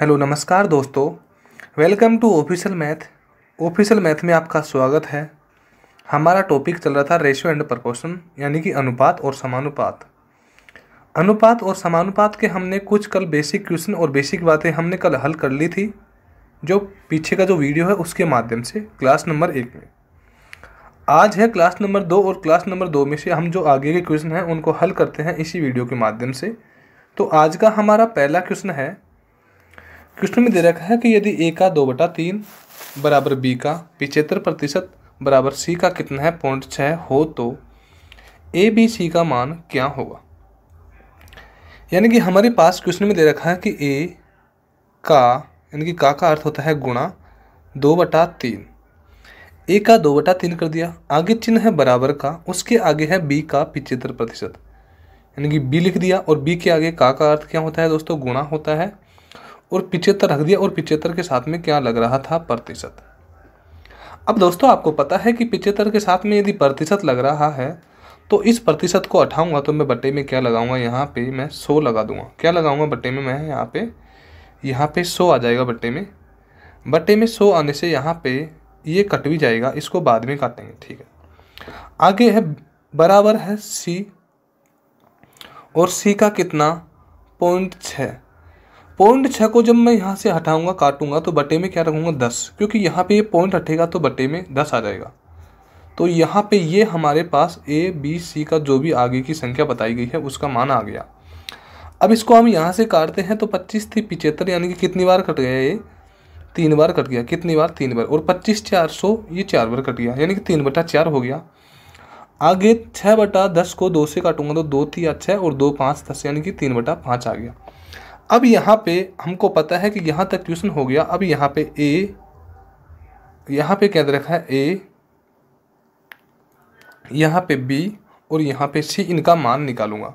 Hello नमस्कार दोस्तों। Welcome to official math में आपका स्वागत है। हमारा टॉपिक चल रहा था रेशियो एंड प्रपोर्शन यानी कि अनुपात और समानुपात। अनुपात और समानुपात के हमने कुछ कल बेसिक क्वेश्चन और बेसिक बातें हमने कल हल कर ली थी, जो पीछे का जो वीडियो है उसके माध्यम से क्लास नंबर 1 में। आज है क्लास नंबर 2 और क्लास नंबर 2 में से हम जो आगे के क्वेश्चन हैं उनको हल करते हैं इसी वीडियो के माध्यम से। तो आज का हमारा पहला क्वेश्चन है। क्वेश्चन में दे रखा है कि यदि a का 2/3 बराबर b का 75% बराबर c का कितना है 0.6 हो तो a b c का मान क्या होगा। यानी कि हमारे पास क्वेश्चन में दे रखा है कि a का यानी कि का अर्थ होता है गुणा 2/3। a का 2/3 कर दिया, आगे चिन्ह है बराबर का, उसके आगे है b का 75% यानी कि b लिख दिया और b के आगे का अर्थ क्या होता है दोस्तों, गुणा होता है और 75 रख दिया और 75 के साथ में क्या लग रहा था, प्रतिशत। अब दोस्तों आपको पता है कि 75 के साथ में यदि प्रतिशत लग रहा है तो इस प्रतिशत को हटाऊंगा तो मैं बट्टे में क्या लगाऊंगा, यहाँ पे मैं 100 लगा दूंगा। क्या लगाऊंगा बट्टे में, मैं यहाँ पे 100 आ जाएगा बट्टे में 100 आने से यहाँ पे ये कट भी जाएगा, इसको बाद में काटेंगे, ठीक है। आगे है बराबर है c और c का कितना 0.6। 0.6 को जब मैं यहाँ से हटाऊंगा काटूंगा तो बटे में क्या रखूंगा 10, क्योंकि यहाँ पे ये पॉइंट हटेगा तो बटे में 10 आ जाएगा। तो यहाँ पे ये हमारे पास a b c का जो भी आगे की संख्या बताई गई है उसका मान आ गया। अब इसको हम यहाँ से काटते हैं तो 25 थी 75 यानी कि कितनी बार कट गया, ये 3 बार कट गया। कितनी बार, 3 बार। और 25 400 ये 4 बार कट गया यानी कि 3/4 हो गया। आगे 6/10 को 2 से काटूंगा तो 2 3 6 और 2 5 10 यानी कि 3/5 आ गया। अब यहाँ पे हमको पता है कि यहाँ तक क्वेश्चन हो गया। अब यहाँ पे यहाँ पे क्या दे रखा है a, यहाँ पे b और यहाँ पे c, इनका मान निकालूंगा।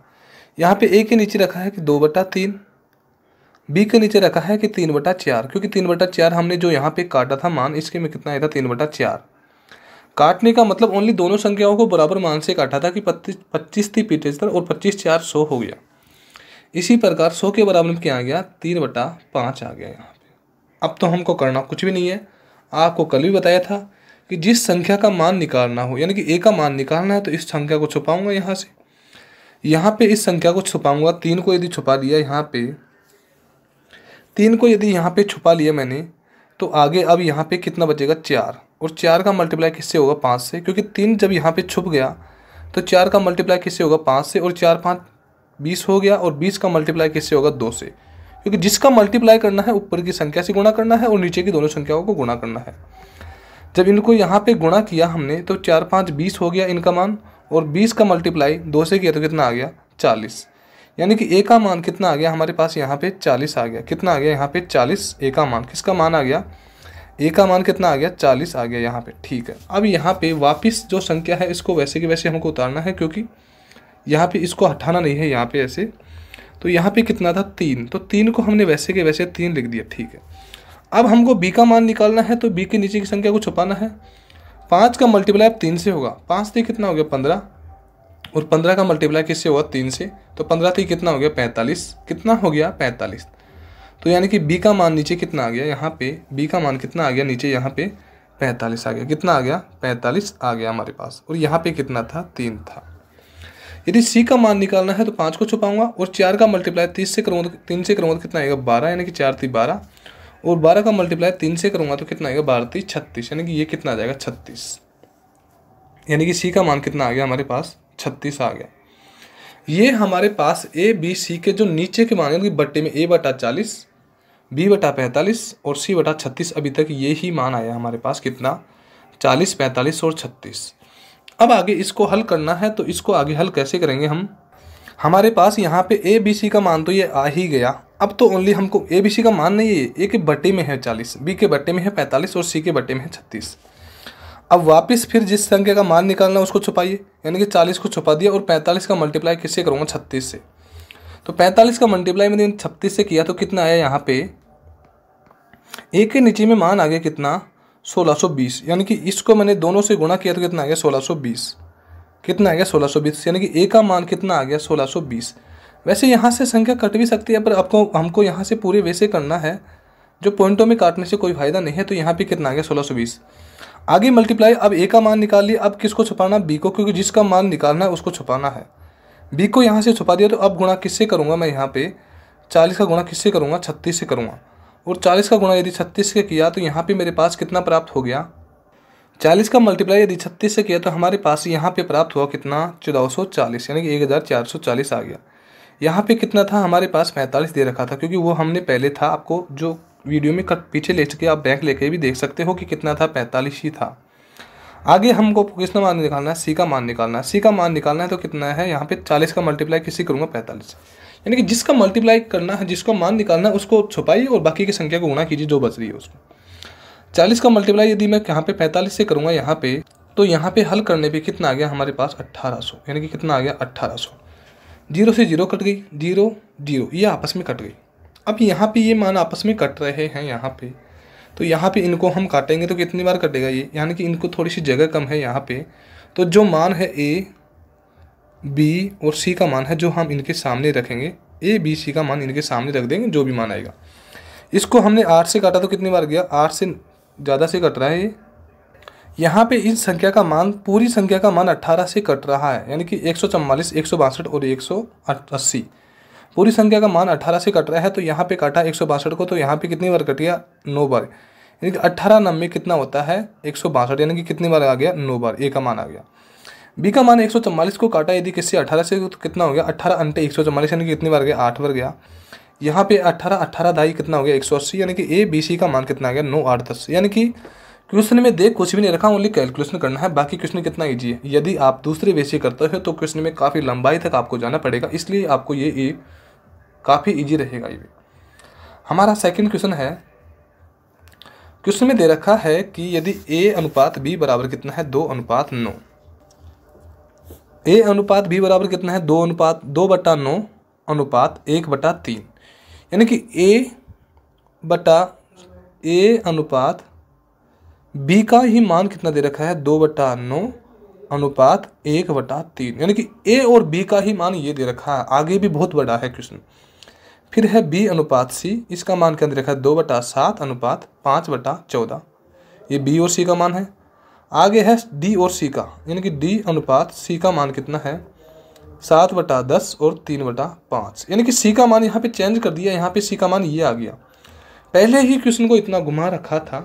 यहाँ पे a के नीचे रखा है कि 2/3, b के नीचे रखा है कि 3/4, क्योंकि 3/4 हमने जो यहाँ पे काटा था मान, इसके में कितना आया था 3/4। काटने का मतलब ओनली दोनों संख्याओं को बराबर मान से काटा था कि 25 थी 75 और 25 4 100 हो गया। इसी प्रकार 100 के बराबर में क्या आ गया, 3/5 आ गया यहाँ पे। अब तो हमको करना कुछ भी नहीं है। आपको कल भी बताया था कि जिस संख्या का मान निकालना हो यानी कि a का मान निकालना है तो इस संख्या को छुपाऊंगा यहाँ से, यहाँ पे इस संख्या को छुपाऊंगा। 3 को यदि छुपा लिया यहाँ पे, 3 को यदि यहाँ पे छुपा लिया मैंने तो आगे अब यहाँ पे कितना बचेगा 4, और 4 का मल्टीप्लाई किससे होगा 5 से, क्योंकि 3 जब यहाँ पे छुप गया तो 4 का मल्टीप्लाई किससे होगा 5 से, और 4 5 20 हो गया, और 20 का मल्टीप्लाई किससे होगा 2 से, क्योंकि जिसका मल्टीप्लाई करना है ऊपर की संख्या से गुणा करना है और नीचे की दोनों संख्याओं को गुणा करना है। जब इनको यहाँ पे गुणा किया हमने तो 4 5 20 हो गया इनका मान, और 20 का मल्टीप्लाई 2 से किया तो कितना आ गया 40, यानी कि a का मान कितना आ गया हमारे पास यहाँ पे 40 आ गया। कितना आ गया यहाँ पे 40, a का मान, किसका मान आ गया, a का मान कितना आ गया 40 आ गया यहाँ पे, ठीक है। अब यहाँ पे वापिस जो संख्या है इसको वैसे के वैसे हमको उतारना है, क्योंकि यहाँ पे इसको हटाना नहीं है यहाँ पे ऐसे। तो यहाँ पे कितना था 3, तो 3 को हमने वैसे के वैसे 3 लिख दिया, ठीक है। अब हमको b का मान निकालना है तो b के नीचे की संख्या को छुपाना है। 5 का मल्टीप्लाई अब 3 से होगा, 5 से कितना हो गया 15, और 15 का मल्टीप्लाई किससे हुआ 3 से, तो 15 से कितना हो गया 45, कितना हो गया 45। तो यानी कि b का मान नीचे कितना आ गया, यहाँ पे b का मान कितना आ गया नीचे, यहाँ पे 45 आ गया। कितना आ गया 45 आ गया हमारे पास, और यहाँ पे कितना था 3 था। यदि c का मान निकालना है तो 5 को छुपाऊंगा और 4 का मल्टीप्लाई 3 से करूँगा तो कितना आएगा 12, यानी कि 4 3 12, और 12 का मल्टीप्लाई 3 से करूँगा तो कितना आएगा 12 3 36, यानी कि ये कितना आ जाएगा 36, यानी कि c का मान कितना आ गया हमारे पास 36 आ गया। ये हमारे पास a b c के जो नीचे के मान है बट्टे में a/40, b/45 और c/36, अभी तक ये ही मान आया हमारे पास, कितना 40 45 और 36। अब आगे इसको हल करना है तो इसको आगे हल कैसे करेंगे हम, हमारे पास यहाँ पे a b c का मान तो ये आ ही गया। अब तो ओनली हमको a b c का मान नहीं है, a के बट्टे में है 40, b के बट्टे में है 45 और c के बट्टे में है 36। अब वापस फिर जिस संख्या का मान निकालना है उसको छुपाइए, यानी कि 40 को छुपा दिया और 45 का मल्टीप्लाई किससे करूँगा 36 से। तो 45 का मल्टीप्लाई मैंने 36 से किया तो कितना आया यहाँ पे, a के नीचे में मान आ गया कितना 1620, यानी कि इसको मैंने दोनों से गुणा किया तो कितना आ गया 1620, कितना आ गया 1620, यानी कि a का मान कितना आ गया 1620। वैसे यहाँ से संख्या कट भी सकती है पर आपको हमको यहाँ से पूरे वैसे करना है जो पॉइंटों में काटने से कोई फायदा नहीं है। तो यहाँ पे कितना आ गया 1620। आगे मल्टीप्लाई, अब ए का मान निकाल लिया, अब किसको छुपाना, बी को, क्योंकि जिसका मान निकालना है उसको छुपाना है। बी को यहाँ से छुपा दिया, तो अब गुणा किससे करूँगा मैं, यहाँ पे 40 का गुणा किससे करूँगा, 36 से करूँगा। और 40 का गुणा यदि 36 से किया तो यहाँ पे मेरे पास कितना प्राप्त हो गया, 40 का मल्टीप्लाई यदि 36 से किया तो हमारे पास यहाँ पे प्राप्त हुआ कितना, 1440, यानी कि 1440 आ गया। यहाँ पे कितना था हमारे पास, 45 दे रखा था, क्योंकि वो हमने पहले था, आपको जो वीडियो में कट पीछे ले सके आप बैंक लेके भी देख सकते हो कि कितना था, 45 ही था। आगे हमको किसका मान निकालना है, सी का मान निकालना है। सी का मान निकालना है तो कितना है, यहाँ पे 40 का मल्टीप्लाई किससे करूँगा, 45, यानी कि जिसका मल्टीप्लाई करना है, जिसको मान निकालना है उसको छुपाइए और बाकी की संख्या को गुणा कीजिए जो बच रही है उसको। 40 का मल्टीप्लाई यदि मैं यहाँ पे 45 से करूँगा यहाँ पे, तो यहाँ पे हल करने पे कितना आ गया हमारे पास 1800, यानी कि कितना आ गया 1800। 0 से 0 कट गई, 0 0 ये आपस में कट गई। अब यहाँ पे ये मान आपस में कट रहे हैं यहाँ पे, तो यहाँ पे इनको हम काटेंगे तो कितनी बार कटेगा ये, यानी कि इनको थोड़ी सी जगह कम है यहाँ पे। तो जो मान है ए बी और सी का मान है जो हम इनके सामने रखेंगे, ए बी सी का मान इनके सामने रख देंगे, जो भी मान आएगा। इसको हमने 8 से काटा तो कितनी बार गया, 8 से ज़्यादा से कट रहा है ये। यहाँ पे इस संख्या का मान, पूरी संख्या का मान 18 से कट रहा है, यानी कि 144, 162 और 180, पूरी संख्या का मान 18 से कट रहा है। तो यहाँ पे काटा 162 को, तो यहाँ पे कितनी बार कट गया, 9 बार, यानी कि 18 9 कितना होता है 162, यानी कि कितनी बार आ गया, 9 बार ए का मान आ गया। बी का मान 144 को काटा यदि किससे 18 से, तो कितना हो गया 18 अंटे 144, यानी कि कितनी बार गया, 8 बार गया। यहाँ पे 18 18 दाई कितना हो गया 180, यानी कि ए बी सी का मान कितना आ गया 9 8 10, यानी कि क्वेश्चन में देख कुछ भी नहीं रखा, ओनली कैलकुलेशन करना है। बाकी क्वेश्चन कितना ईजी है, यदि आप दूसरे वे से करते हो तो क्वेश्चन में काफ़ी लंबाई तक आपको जाना पड़ेगा, इसलिए आपको ये काफ़ी ईजी रहेगा। ये हमारा सेकंड क्वेश्चन है। क्वेश्चन में दे रखा है कि यदि ए अनुपात बी बराबर कितना है 2:9, ए अनुपात बी बराबर कितना है 2/9 अनुपात 1/3, यानी कि ए अनुपात बी का ही मान कितना दे रखा है 2/9 अनुपात 1/3, यानी कि ए और बी का ही मान ये दे रखा है। आगे भी बहुत बड़ा है क्वेश्चन। फिर है बी अनुपात सी, इसका मान क्या दे रखा है 2/7 अनुपात 5/14, ये बी और सी का मान है। आगे है डी और सी का, यानी कि डी अनुपात सी का मान कितना है 7/10 और 3/5, यानी कि सी का मान यहाँ पे चेंज कर दिया, यहाँ पे सी का मान ये आ गया। पहले ही क्वेश्चन को इतना घुमा रखा था,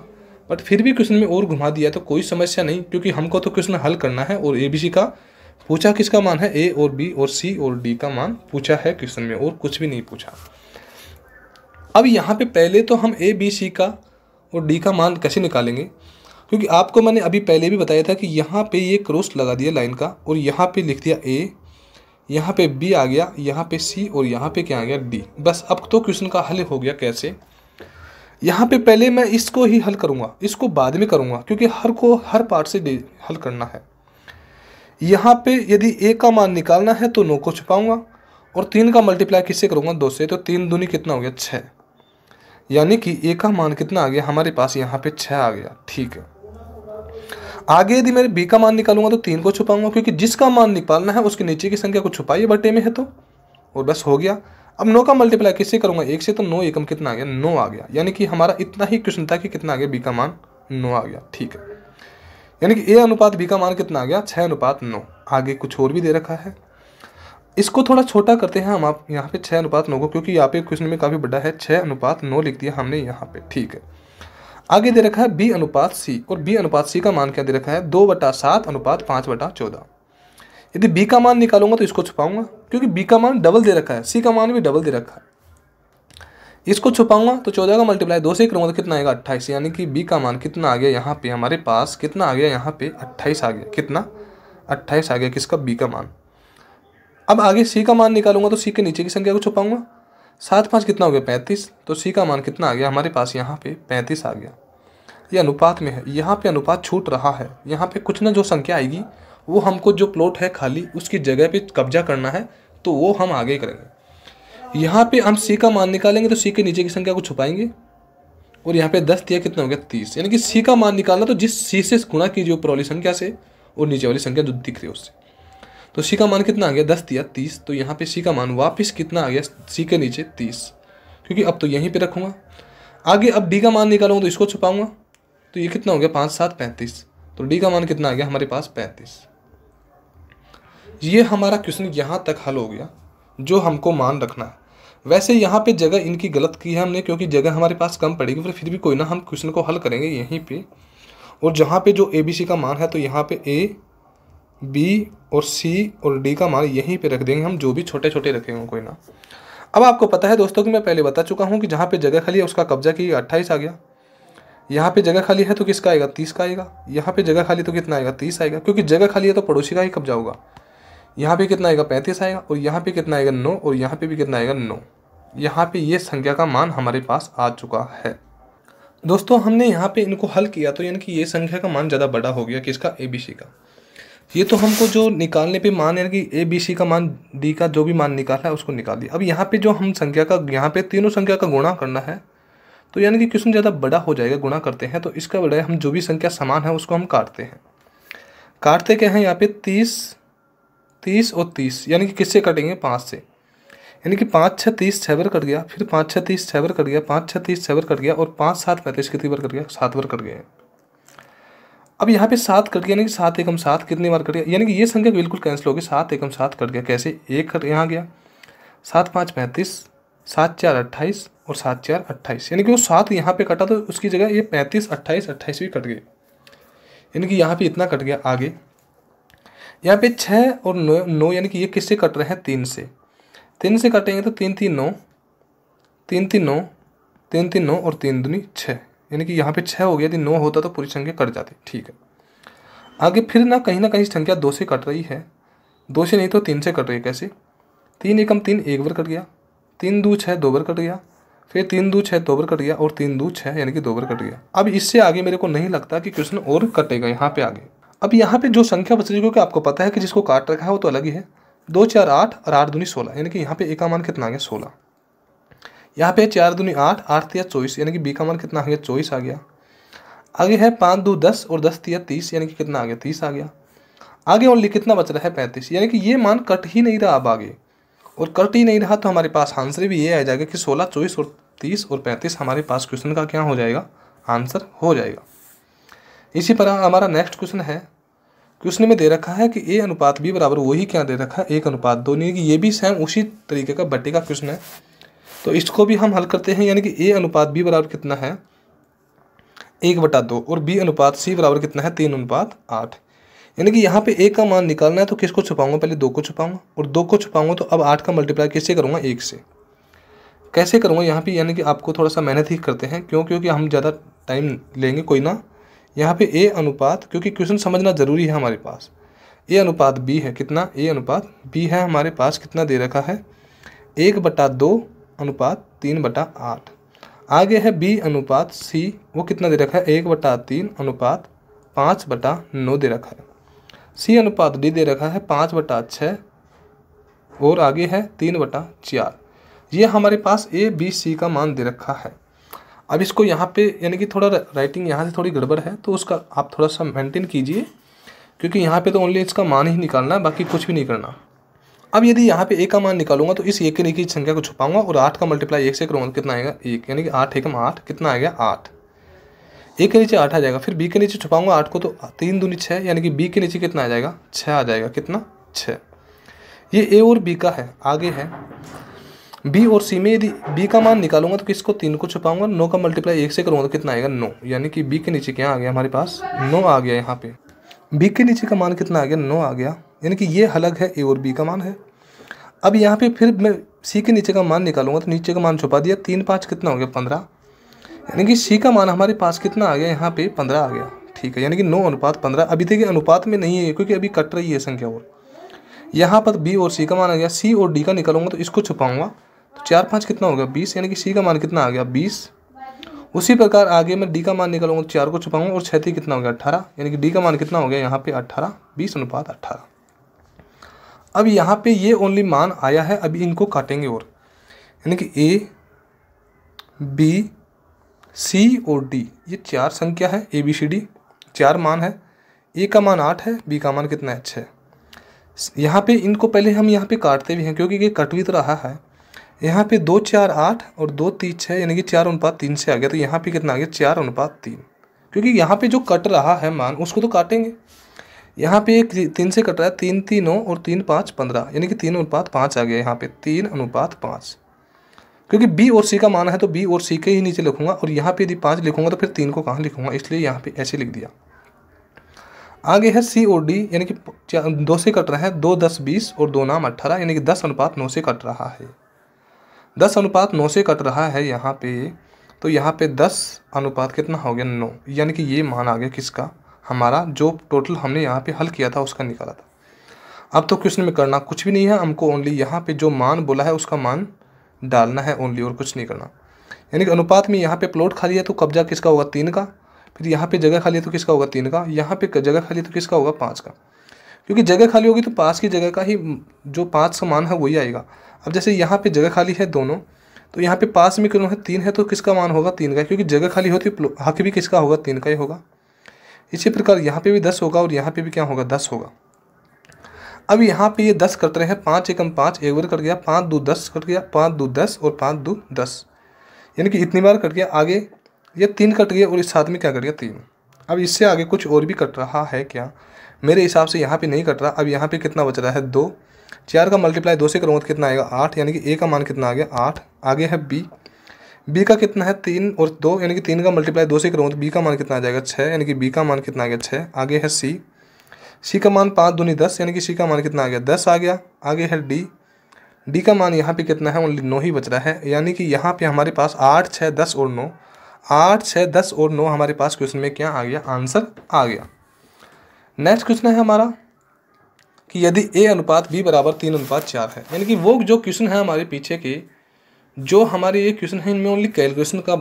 बट फिर भी क्वेश्चन में और घुमा दिया तो कोई समस्या नहीं, क्योंकि हमको तो क्वेश्चन हल करना है। और ए बी सी का पूछा किसका मान है, ए और बी और सी और डी का मान पूछा है क्वेश्चन में, और कुछ भी नहीं पूछा। अब यहाँ पे पहले तो हम ए बी सी का और डी का मान कैसे निकालेंगे, क्योंकि आपको मैंने अभी पहले भी बताया था कि यहाँ पे ये क्रॉस लगा दिया लाइन का, और यहाँ पे लिख दिया ए, यहाँ पे बी आ गया, यहाँ पे सी और यहाँ पे क्या आ गया डी। बस अब तो क्वेश्चन का हल हो गया। कैसे, यहाँ पे पहले मैं इसको ही हल करूँगा, इसको बाद में करूँगा, क्योंकि हर पार्ट से हल करना है। यहाँ पे यदि ए का मान निकालना है तो 9 को छुपाऊंगा, और 3 का मल्टीप्लाई किससे करूँगा 2 से, तो 3 दूनी कितना हो गया 6, यानी कि ए का मान कितना आ गया हमारे पास यहाँ पे 6 आ गया। ठीक है, आगे यदि मैं बी का मान निकालूंगा तो 3 को छुपाऊंगा, क्योंकि जिसका मान निकालना है उसके नीचे की संख्या को छुपाइए बटे में है तो, और बस हो गया। अब 9 का मल्टीप्लाई किससे करूंगा 1 से, तो 9 एकम कितना आ गया 9 आ गया, यानी कि हमारा इतना ही क्वेश्चन था कि कितना आ गया बी का मान 9 आ गया। ठीक है, यानी कि ए अनुपात बी का मान कितना आ गया 6:9। आगे कुछ और भी दे रखा है, इसको थोड़ा छोटा करते हैं हम आप यहाँ पे 6:9 को, क्योंकि यहाँ पे क्वेश्चन में काफ़ी बड़ा है। 6:9 लिख दिया हमने यहाँ पे। ठीक है, आगे दे रखा है बी अनुपात सी, और बी अनुपात सी का मान क्या दे रखा है 2/7 अनुपात 5/14। यदि बी का मान निकालूंगा तो इसको छुपाऊंगा, क्योंकि बी का मान डबल दे रखा है, सी का मान भी डबल दे रखा है। इसको छुपाऊंगा तो 14 का मल्टीप्लाई 2 से करूँगा तो कितना आएगा 28, यानी कि बी का मान कितना आ गया यहाँ पे हमारे पास, कितना आ गया यहाँ पे 28 आ गया। कितना 28 आ गया किसका, बी का मान। अब आगे सी का मान निकालूंगा तो सी के नीचे की संख्या को छुपाऊंगा। 7 5 कितना हो गया 35, तो सी का मान कितना आ गया हमारे पास यहाँ पे 35 आ गया। ये अनुपात में है, यहाँ पे अनुपात छूट रहा है, यहाँ पे कुछ ना जो संख्या आएगी वो हमको जो प्लॉट है खाली उसकी जगह पे कब्जा करना है, तो वो हम आगे करेंगे। यहाँ पे हम सी का मान निकालेंगे तो सी के नीचे की संख्या को छुपाएंगे, और यहाँ पे 10 दिया कितना हो गया 30, यानी कि सी का मान निकालना तो जिस सी से गुणा कीजिए ऊपर वाली संख्या से और नीचे वाली संख्या जो दिख रही है उससे, तो सी का मान कितना आ गया 10 दिया 30, तो यहाँ पे सी का मान वापस कितना आ गया सी के नीचे 30, क्योंकि अब तो यहीं पे रखूँगा। आगे अब डी का मान निकालूंगा तो इसको छुपाऊंगा, तो ये कितना हो गया 5 7 35, तो डी का मान कितना आ गया हमारे पास 35। ये हमारा क्वेश्चन यहाँ तक हल हो गया जो हमको मान रखना है। वैसे यहाँ पे जगह इनकी गलत की है हमने, क्योंकि जगह हमारे पास कम पड़ेगी, पर फिर भी कोई ना, हम क्वेश्चन को हल करेंगे यहीं पे। और जहाँ पे जो ए बी सी का मान है तो यहाँ पे ए बी और सी और डी का मान यहीं पे रख देंगे हम, जो भी छोटे छोटे रखेंगे कोई ना। अब आपको पता है दोस्तों कि मैं पहले बता चुका हूँ कि जहाँ पे जगह खाली है उसका कब्जा की 28 आ गया। यहाँ पे जगह खाली है तो किसका आएगा 30 का आएगा। यहाँ पे जगह खाली तो कितना आएगा 30 आएगा, क्योंकि जगह खाली है तो पड़ोसी का ही कब्जा होगा। यहाँ पे कितना आएगा 35 आएगा, और यहाँ पे कितना आएगा 9, और यहाँ पे भी कितना आएगा 9। यहाँ पे ये संख्या का मान हमारे पास आ चुका है। दोस्तों हमने यहाँ पे इनको हल किया तो यानी कि ये संख्या का मान ज़्यादा बड़ा हो गया किसका, ए बी सी का। ये तो हमको जो निकालने पे मान यानी कि ए बी सी का मान, डी का जो भी मान निकाला है उसको निकाल दिया। अब यहाँ पे जो हम संख्या का, यहाँ पे तीनों संख्या का गुणा करना है, तो यानी कि क्वेश्चन ज़्यादा बड़ा हो जाएगा। गुणा करते हैं तो इसका बजाय हम जो भी संख्या समान है उसको हम काटते हैं। काटते क्या है यहाँ पे 30 30 और 30, यानी कि किससे कटेंगे 5 से, यानी कि 5 6 30 6 बार कट गया, फिर 5 6 30 6 बार कट गया, 5 6 30 6 बार कट गया, और 5 7 35 कितनी बार कट गया 7 बार कट गया। अब यहाँ पे 7 कट गया, यानी कि 7 एकम 7 कितनी बार कट गया, यानी कि ये संख्या बिल्कुल कैंसिल हो गई। 7 एकम 7 कट गया, कैसे, एक कट यहाँ गया, 7 5 35, 7 4 28 और 7 4 28, यानी कि वो 7 यहाँ पे कटा तो उसकी जगह ये 35 28 28 भी कट गए, यानी कि यहाँ पे इतना कट गया। आगे यहाँ पे 6 और 9 यानी कि ये किससे कट रहे हैं 3 से, 3 से कटेंगे तो 3 3 9, 3 3 9, 3 3 9 और 3 दूनी 6, यानी कि यहाँ पे 6 हो गया। यदि 9 होता तो पूरी संख्या कट जाती। ठीक है, आगे फिर ना कहीं संख्या 2 से कट रही है, 2 से नहीं तो 3 से कट रही है। कैसे, 3 एकम 3 एक बार कट गया, 3 2 6 2 बार कट गया, फिर 3 2 6 2 बार कट गया, और 3 2 6 यानी कि 2 बार कट गया। अब इससे आगे मेरे को नहीं लगता कि क्वेश्चन और कटेगा यहाँ पे आगे। अब यहाँ पे जो संख्या बच रही है, क्योंकि आपको पता है कि जिसको काट रखा है वो तो अलग ही है, 2 4 8 और 8 दूनी 16, यानी कि यहाँ पे ए का मान कितना आ गया 16। यहाँ पे 4 दूनी 8, 8 3 24, यानी कि बी का मान कितना आ गया 24 आ गया। आगे है 5 2 10 और 10 3 30, यानी कि कितना आ गया 30 आ गया। आगे ओनली कितना बच रहा है 35, यानी कि ये मान कट ही नहीं रहा अब आगे, और कट ही नहीं रहा तो हमारे पास आंसर भी ये आ जाएगा कि 16 24 और 30 और 35 हमारे पास क्वेश्चन का क्या हो जाएगा, आंसर हो जाएगा। इसी तरह हमारा नेक्स्ट क्वेश्चन है, क्वेश्चन में दे रखा है कि ए अनुपात बी बराबर वही क्या दे रखा है 1 अनुपात 2, यानी कि ये भी सेम उसी तरीके का बट्टे का क्वेश्चन है। तो इसको भी हम हल करते हैं, यानी कि ए अनुपात बी बराबर कितना है 1/2, और बी अनुपात सी बराबर कितना है 3:8, यानी कि यहाँ पे ए का मान निकालना है तो किसको छुपाऊंगा, पहले 2 को छुपाऊंगा, और 2 को छुपाऊंगा तो अब 8 का मल्टीप्लाई किससे करूँगा 1 से। कैसे करूँगा यहाँ पे, यानी कि आपको थोड़ा सा मेहनत ही करते हैं क्योंकि हम ज़्यादा टाइम लेंगे कोई ना। यहाँ पे ए अनुपात, क्योंकि क्वेश्चन समझना ज़रूरी है हमारे पास, ए अनुपात बी है कितना, ए अनुपात बी है हमारे पास कितना दे रखा है 1/2 अनुपात 3/8। आगे है बी अनुपात सी, वो कितना दे रखा है 1/3 अनुपात 5/9 दे रखा है। सी अनुपात डी दे रखा है 5/6, और आगे है 3/4। ये हमारे पास ए बी सी का मान दे रखा है। अब इसको यहाँ पे यानी कि थोड़ा राइटिंग यहाँ से थोड़ी गड़बड़ है तो उसका आप थोड़ा सा मेंटेन कीजिए, क्योंकि यहाँ पे तो ओनली इसका मान ही निकालना है, बाकी कुछ भी नहीं करना। अब यदि यहाँ पे ए का मान निकालूंगा तो इस एक के नीचे संख्या को छुपाऊंगा और 8 का मल्टीप्लाई 1 से करूँगा तो कितना आएगा 1, यानी कि 8 एकम 8 कितना आ गया 8, एक के नीचे 8 आ जाएगा। फिर बी के नीचे छुपाऊंगा 8 को तो 3 दूनी 6, यानी कि बी के नीचे कितना आ जाएगा 6 आ जाएगा, कितना 6। ये ए और बी का है। आगे है बी और सी में यदि बी का मान निकालूंगा तो किसको 3 को छुपाऊंगा, 9 का मल्टीप्लाई 1 से करूँगा तो कितना आएगा 9, यानी कि बी के नीचे क्या आ गया हमारे पास 9 आ गया। यहाँ पे बी के नीचे का मान कितना आ गया 9 आ गया, यानी कि ये अलग है ए और बी का मान है। अब यहाँ पे फिर मैं सी के नीचे का मान निकालूंगा तो नीचे का मान छुपा दिया, 3 5 कितना हो गया 15, यानी कि सी का मान हमारे पास कितना आ गया यहाँ पे 15 आ गया। ठीक है, यानी कि 9:15। अभी देखिए अनुपात में नहीं है क्योंकि अभी कट रही है संख्या, और यहाँ पर बी और सी का मान आ गया। सी और डी का निकालूंगा तो इसको छुपाऊंगा तो 4 5 कितना हो गया 20, यानी कि सी का मान कितना आ गया 20। उसी प्रकार आगे मैं डी का मान निकालूंगा तो 4 को छुपाऊंगा और 6 कितना हो गया 18, यानी कि डी का मान कितना हो गया यहाँ पे 18, 20:18। अब यहाँ पे ये ओनली मान आया है, अभी इनको काटेंगे और, यानी कि ए बी सी और डी ये 4 संख्या है, ए बी सी डी 4 मान है। ए का मान 8 है, बी का मान कितना है 6। यहाँ पे इनको पहले हम यहाँ पे काटते भी हैं क्योंकि ये कट भी तो रहा है, यहाँ पे 2 4 8 और 2 3 6 यानी कि 4:3 से आ गया। तो यहाँ पे कितना आ गया 4:3, क्योंकि यहाँ पे जो कट रहा है मान उसको तो काटेंगे। यहाँ पे एक 3 से कट रहा है, 3 3 9 और 3 5 15 यानी कि 3:5 आ गया। यहाँ पे 3:5, क्योंकि बी और सी का मान है तो बी और सी के ही नीचे लिखूंगा, और यहाँ पे यदि 5 लिखूंगा तो फिर 3 को कहाँ लिखूंगा, इसलिए यहाँ पे ऐसे लिख दिया। आगे है सी और डी, यानी कि 2 से कट रहा है, 2 10 20 और 2 नाम 18 यानी कि 10:9 से कट रहा है। 10:9 से कट रहा है यहाँ पे, तो यहाँ पे 10 अनुपात कितना हो गया 9, यानी कि ये मान आ गया किसका, हमारा जो टोटल हमने यहाँ पे हल किया था उसका निकाला था। अब तो क्वेश्चन में करना कुछ भी नहीं है, हमको ओनली यहाँ पे जो मान बोला है उसका मान डालना है ओनली, और कुछ नहीं करना। यानी कि अनुपात में यहाँ पे प्लॉट खाली है तो कब्जा किसका होगा 3 का, फिर यहाँ पे जगह खाली है तो किसका होगा 3 का, यहाँ पे जगह खाली है तो किसका होगा 5 का, क्योंकि जगह खाली होगी तो 5 की जगह का ही जो 5 का मान है वही आएगा। अब जैसे यहाँ पे जगह खाली है दोनों, तो यहाँ पे पास में क्यों है 3 है तो किसका मान होगा 3 का, क्योंकि जगह खाली होती हक भी किसका होगा 3 का ही होगा। इसी प्रकार यहाँ पे भी 10 होगा और यहाँ पे भी क्या होगा 10 होगा। अब यहाँ पे ये 10 कट रहे हैं, 5 एकम 5 एक बार कट गया, 5 2 10 कट गया, 5 2 10 और 5 2 10, यानी कि इतनी बार कट गया। आगे ये 3 कट गया और इस साथ में क्या कट गया 3। अब इससे आगे कुछ और भी कट रहा है क्या, मेरे हिसाब से यहाँ पे नहीं कट रहा। अब यहाँ पे कितना बच रहा है 2, 4 का मल्टीप्लाई 2 से करूँगा तो कितना आएगा 8, यानी कि ए का मान कितना आ गया 8। आगे है बी का कितना है 3 और 2, यानी कि 3 का मल्टीप्लाई 2 से करूँगा तो बी का मान कितना आ जाएगा 6, यानी कि बी का मान कितना आ गया 6। आगे है सी का मान 5 दूनी 10, यानी कि सी का मान कितना आ गया 10 आ गया। आगे है डी का मान यहाँ पे कितना है ओनली 9 ही बच रहा है, यानी कि यहाँ पे हमारे पास 8 6 10 और 9, 8 6 10 और 9 हमारे पास क्वेश्चन में क्या आ गया आंसर आ गया। नेक्स्ट क्वेश्चन है हमारा कि यदि ए अनुपात बी बराबर 3:4 है, यानी कि वो जो क्वेश्चन है हमारे पीछे के जो हमारे ये क्वेश्चन है इनमें ओनली कैलकुलेशन का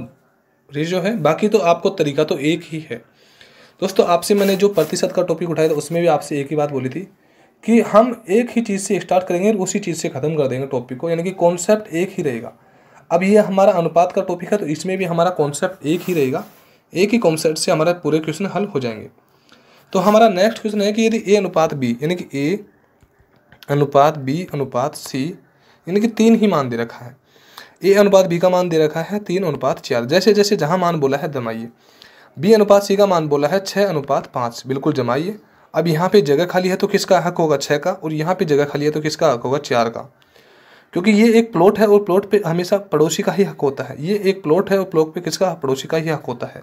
रेशियो है, बाकी तो आपको तरीका तो एक ही है। दोस्तों आपसे मैंने जो प्रतिशत का टॉपिक उठाया था उसमें भी आपसे एक ही बात बोली थी कि हम एक ही चीज़ से स्टार्ट करेंगे और उसी चीज़ से ख़त्म कर देंगे टॉपिक को, यानी कि कॉन्सेप्ट एक ही रहेगा। अब ये हमारा अनुपात का टॉपिक है तो इसमें भी हमारा कॉन्सेप्ट एक ही रहेगा, एक ही कॉन्सेप्ट से हमारा पूरे क्वेश्चन हल हो जाएंगे। तो हमारा नेक्स्ट क्वेश्चन है कि यदि ए अनुपात बी, यानी कि ए अनुपात बी अनुपात सी, यानी कि 3 ही मान दे रखा है। ए अनुपात बी का मान दे रखा है 3:4, जैसे जैसे जहाँ मान बोला है जमाइए। बी अनुपात सी का मान बोला है 6:5, बिल्कुल जमाइए। अब यहाँ पे जगह खाली है तो किसका हक होगा 6 का, और यहाँ पे जगह खाली है तो किसका हक होगा 4 का, क्योंकि ये एक प्लॉट है और प्लॉट पे हमेशा पड़ोसी का ही हक होता है। ये एक प्लॉट है और प्लॉट पे किसका पड़ोसी का ही हक होता है,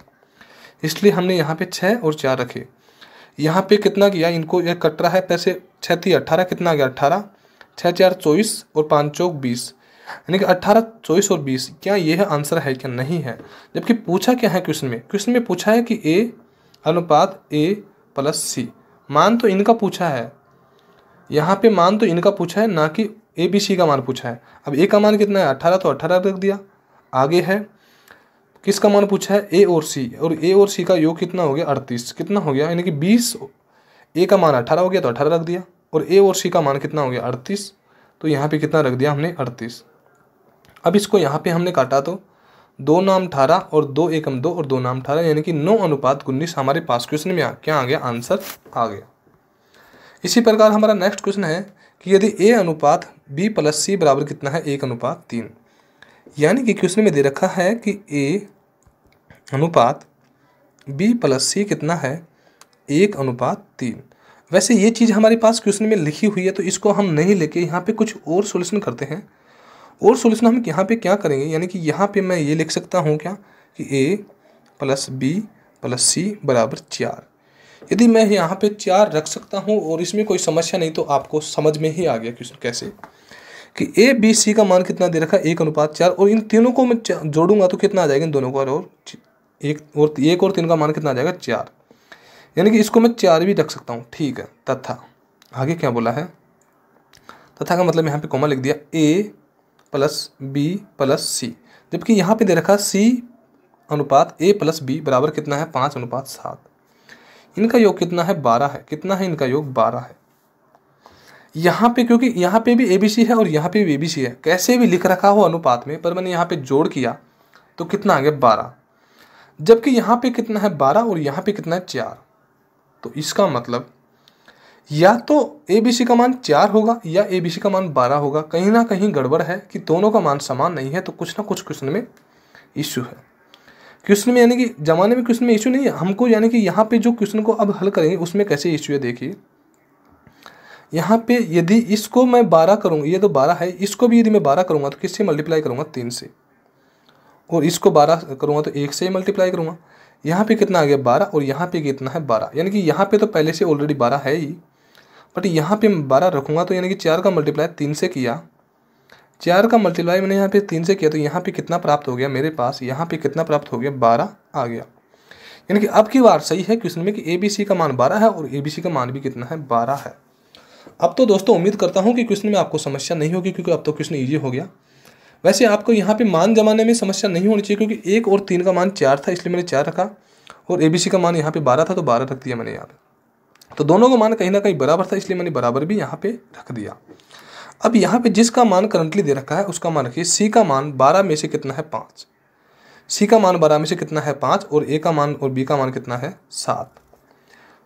इसलिए हमने यहाँ पे 6 और 4 रखे। यहाँ पे कितना किया इनको, यह कट रहा है पैसे 6 3 18, कितना गया 18, 6 4 24 और 5 चौक 20, यानी कि 18 24 और 20। क्या ये है आंसर है क्या, नहीं है। जबकि पूछा क्या है क्वेश्चन में पूछा है कि ए अनुपात ए प्लस सी, मान तो इनका पूछा है, यहाँ पे मान तो इनका पूछा है ना कि ए बी सी का मान पूछा है। अब ए का मान कितना है 18, तो 18 रख दिया। आगे है किसका मान पूछा है ए और सी, और ए और सी का योग कितना हो गया 38, कितना हो गया यानी कि 20, ए का मान 18 हो गया तो 18 रख दिया, और ए और सी का मान कितना हो गया 38, तो यहाँ पे कितना रख दिया हमने 38। अब इसको यहाँ पे हमने काटा तो 2 नाम 18 और 2 एकम 2 और 2 नाम 18, यानी कि 9:19 हमारे पास क्वेश्चन में क्या आ गया आंसर आ गया। इसी प्रकार हमारा नेक्स्ट क्वेश्चन है कि यदि ए अनुपात बी प्लस सी बराबर कितना है 1:3, यानी कि क्वेश्चन में दे रखा है कि ए अनुपात बी प्लस सी कितना है 1:3। वैसे ये चीज़ हमारे पास क्वेश्चन में लिखी हुई है तो इसको हम नहीं लेके यहाँ पे कुछ और सॉल्यूशन करते हैं। और सॉल्यूशन हम यहाँ पे क्या करेंगे, यानी कि यहाँ पे मैं ये लिख सकता हूँ क्या कि ए प्लस बी प्लस सी बराबर 4। यदि मैं यहाँ पे 4 रख सकता हूँ और इसमें कोई समस्या नहीं तो आपको समझ में ही आ गया क्वेश्चन कैसे कि ए बी सी का मान कितना दे रखा है 1:4, और इन तीनों को मैं जोड़ूंगा तो कितना आ जाएगा इन दोनों को, और 1 और 3 का मान कितना आ जाएगा 4, यानी कि इसको मैं 4 भी रख सकता हूँ। ठीक है, तथा आगे क्या बोला है, तथा का मतलब यहाँ पे कॉमा लिख दिया ए प्लस बी प्लस सी, जबकि यहाँ पे दे रखा सी अनुपात ए प्लस बी बराबर कितना है 5:7। इनका योग कितना है 12 है, कितना है इनका योग 12 है। यहाँ पे क्योंकि यहाँ पे भी ए बी सी है और यहाँ पे भी ए बी सी है, कैसे भी लिख रखा हो अनुपात में, पर मैंने यहाँ पे जोड़ किया तो कितना आ गया 12, जबकि यहाँ पे कितना है 12 और यहाँ पे कितना है 4। तो इसका मतलब या तो ए बी सी का मान 4 होगा या ए बी सी का मान 12 होगा। कहीं ना कहीं गड़बड़ है कि दोनों का मान समान नहीं है, तो कुछ ना कुछ क्वेश्चन में इश्यू है। क्वेश्चन में यानी कि जमाने में क्वेश्चन में इश्यू नहीं है हमको, यानी कि यहाँ पे जो क्वेश्चन को अब हल करेंगे उसमें कैसे इश्यू है। देखिए यहाँ पे यदि इसको मैं 12 करूँगा, ये तो 12 है, इसको भी यदि मैं 12 करूँगा तो किससे मल्टीप्लाई करूँगा, 3 से, और इसको 12 करूँगा तो 1 से मल्टीप्लाई करूँगा। यहाँ पे कितना आ गया 12 और यहाँ पे कितना है 12, यानी कि यहाँ पे तो पहले से ऑलरेडी 12 है ही, बट यहाँ पे 12 रखूँगा तो यानी कि 4 का मल्टीप्लाई 3 से किया, 4 का मल्टीप्लाई मैंने यहाँ पे 3 से किया, तो यहाँ पे कितना प्राप्त हो गया मेरे पास, यहाँ पे कितना प्राप्त हो गया 12 आ गया। यानी कि अब की बार सही है क्वेश्चन में कि ए बी सी का मान 12 है और ए बी सी का मान भी कितना है 12 है। अब तो दोस्तों उम्मीद करता हूँ कि क्वेश्चन में आपको समस्या नहीं होगी, क्योंकि अब तो क्वेश्चन ईजी हो गया। वैसे आपको यहाँ पे मान जमाने में समस्या नहीं होनी चाहिए, क्योंकि 1 और 3 का मान 4 था इसलिए मैंने 4 रखा, और ए बी सी का मान यहाँ पे 12 था तो 12 रख दिया मैंने यहाँ पे। तो दोनों का मान कहीं ना कहीं बराबर था इसलिए मैंने बराबर भी यहाँ पे रख दिया। अब यहाँ पे जिसका मान करंटली दे रखा है उसका मान रखिए, सी का मान 12 में से कितना है 5, सी का मान 12 में से कितना है 5, और ए का मान और बी का मान कितना है 7।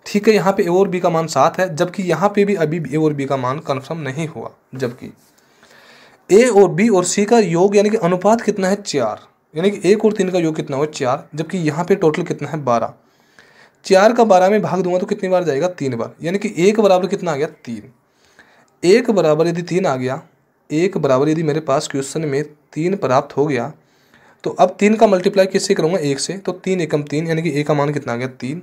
ठीक है, यहाँ पे ए और बी का मान 7 है, जबकि यहाँ पे भी अभी ए और बी का मान कन्फर्म नहीं हुआ, जबकि ए और बी और सी का योग यानी कि अनुपात कितना है 4, यानी कि 1 और 3 का योग कितना हुआ 4, जबकि यहाँ पे टोटल कितना है 12। 4 का 12 में भाग दूंगा तो कितनी बार जाएगा 3 बार, यानी कि 1 बराबर कितना आ गया 3। 1 बराबर यदि 3 आ गया, 1 बराबर यदि मेरे पास क्वेश्चन में 3 प्राप्त हो गया, तो अब 3 का मल्टीप्लाई किससे करूँगा 1 से, तो 3 एकम 3, यानी कि ए का मान कितना आ गया 3।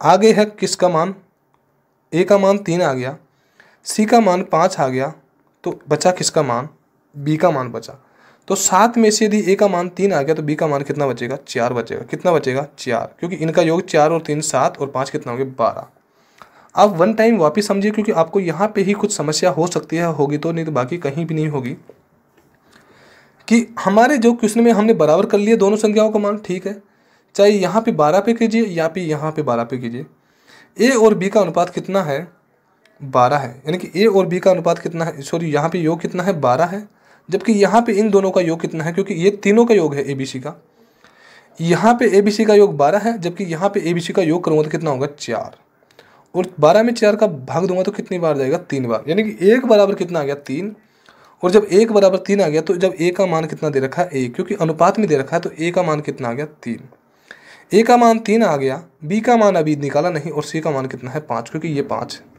आगे है किसका मान, ए का मान 3 आ गया, सी का मान 5 आ गया, तो बचा किसका मान, बी का मान बचा। तो 7 में से यदि ए का मान 3 आ गया तो बी का मान कितना बचेगा 4 बचेगा। कितना बचेगा 4, क्योंकि इनका योग 4 और 3 7 और 5 कितना हो गया 12। आप वन टाइम वापस समझिए, क्योंकि आपको यहाँ पे ही कुछ समस्या हो सकती है, होगी तो, नहीं तो बाकी कहीं भी नहीं होगी। कि हमारे जो क्वेश्चन में हमने बराबर कर लिए दोनों संख्याओं का मान, ठीक है, चाहे यहाँ पे 12 पे कीजिए या फिर यहाँ पे 12 पे कीजिए। ए और बी का अनुपात कितना है 12 है, यानी कि ए और बी का अनुपात कितना है, सॉरी यहाँ पे योग कितना है 12 है, जबकि यहाँ पे इन दोनों का योग कितना है, क्योंकि ये तीनों का योग है ए बी सी का। यहाँ पे ए बी सी का योग 12 है, जबकि यहाँ पे ए बी सी का योग करूँगा तो कितना होगा 4, और 12 में 4 का भाग दूंगा तो कितनी बार जाएगा 3 बार, यानी कि 1 बराबर कितना आ गया 3। और जब 1 बराबर 3 आ गया तो जब ए का मान कितना दे रखा है 1, क्योंकि अनुपात में दे रखा है, तो ए का मान कितना आ गया 3। ए का मान 3 आ गया, बी का मान अभी निकाला नहीं, और सी का मान कितना है 5, क्योंकि ये 5 है।